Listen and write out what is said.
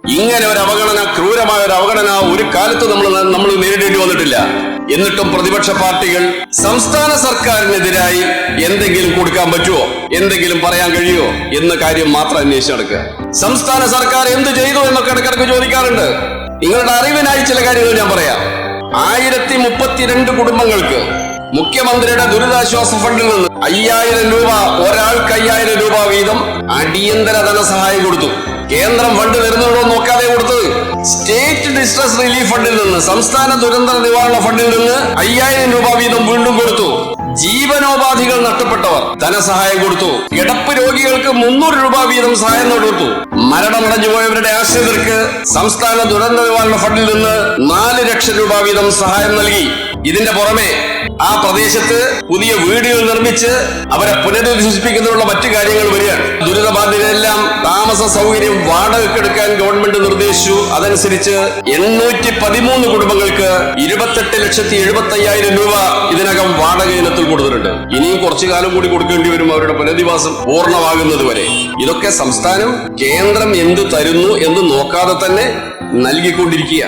ഇങ്ങനെ ഒരു അവഗണന, ക്രൂരമായ ഒരു അവഗണന ഒരു കാലത്ത് നമ്മൾ നേരിടേണ്ടി വന്നിട്ടില്ല. എന്നിട്ടും പ്രതിപക്ഷ പാർട്ടികൾ സംസ്ഥാന സർക്കാരിനെതിരായി എന്തെങ്കിലും കൊടുക്കാൻ പറ്റുമോ, എന്തെങ്കിലും പറയാൻ കഴിയുമോ എന്ന കാര്യം മാത്രം അന്വേഷിച്ച് നടക്കുക. സംസ്ഥാന സർക്കാർ എന്ത് ചെയ്തു എന്നൊക്കെ ഇടയ്ക്കിടയ്ക്ക് ചോദിക്കാറുണ്ട്. നിങ്ങളുടെ അറിവിനായി ചില കാര്യങ്ങൾ ഞാൻ പറയാം. 1032 കുടുംബങ്ങൾക്ക് മുഖ്യമന്ത്രിയുടെ ദുരിതാശ്വാസ ഫണ്ടിൽ നിന്ന് 5000 രൂപ, ഒരാൾക്ക് 5000 രൂപ വീതം അടിയന്തര ധനസഹായം കൊടുത്തു. കേന്ദ്രം ഫണ്ട് തരുന്നുണ്ടോ നോക്കാതെ കൊടുത്തത്. സ്റ്റേറ്റ് ഡിസ്ട്രസ് റിലീഫ് ഫണ്ടിൽ നിന്ന്, സംസ്ഥാന ദുരന്ത നിവാരണ ഫണ്ടിൽ നിന്ന് 5000 രൂപ വീതം വീണ്ടും കൊടുത്തു. ജീവനോപാധികൾ നഷ്ടപ്പെട്ടവർ ധനസഹായം കൊടുത്തു. കിടപ്പ് രോഗികൾക്ക് 300 രൂപ വീതം സഹായം കൊടുത്തു. മരണമടഞ്ഞു പോയവരുടെ ആശ്രിതർക്ക് സംസ്ഥാന ദുരന്ത നിവാരണ ഫണ്ടിൽ നിന്ന് 4 ലക്ഷം രൂപ വീതം സഹായം നൽകി. ഇതിന്റെ പുറമെ ആ പ്രദേശത്ത് പുതിയ വീടുകൾ നിർമ്മിച്ച് അവരെ പുനരധിവസിപ്പിക്കുന്നതിനുള്ള മറ്റു കാര്യങ്ങൾ വരികയാണ്. ദുരിതബാധിതരെല്ലാം താമസ സൗകര്യം വാടകയ്ക്കെടുക്കാൻ ഗവൺമെന്റ് നിർദ്ദേശിച്ചു. അതനുസരിച്ച് 813 കുടുംബങ്ങൾക്ക് 28,75,000 രൂപ ഇതിനകം വാടക ഇനത്തിൽ കൊടുത്തിട്ടുണ്ട്. ഇനിയും കുറച്ചു കാലം കൂടി കൊടുക്കേണ്ടി വരും അവരുടെ പുനരധിവാസം പൂർണ്ണമാകുന്നത് വരെ. ഇതൊക്കെ സംസ്ഥാനം കേന്ദ്രം എന്ത് തരുന്നു എന്ന് നോക്കാതെ തന്നെ നൽകിക്കൊണ്ടിരിക്കുക.